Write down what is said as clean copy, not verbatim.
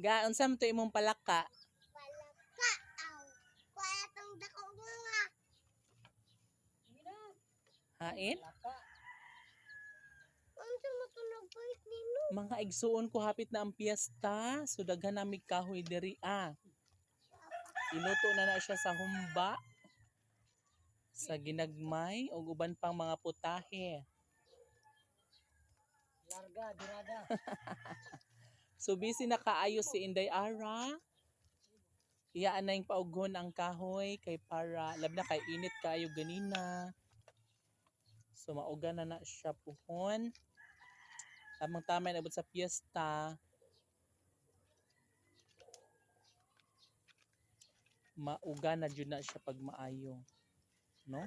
Ga, unsa man to imong palaka? Palaka aw. Kuya tong dako nga. Hain? Unsa mo to nagpait nino? Mga igsuon ko hapit na ang piyesta. So daghan na mig kahoy diri Iluto na siya sa humba, sa ginagmay ug uban pang mga putahe. Larga, dirada. So busy na kaayo si Inday Ara. Iyaan na yung paugon ang kahoy kay para lab na kay init kaayo ganina. So mauga na siya puhon. Tamang tama na abot sa piyesta. Mauga na jud na siya pag maayo. No?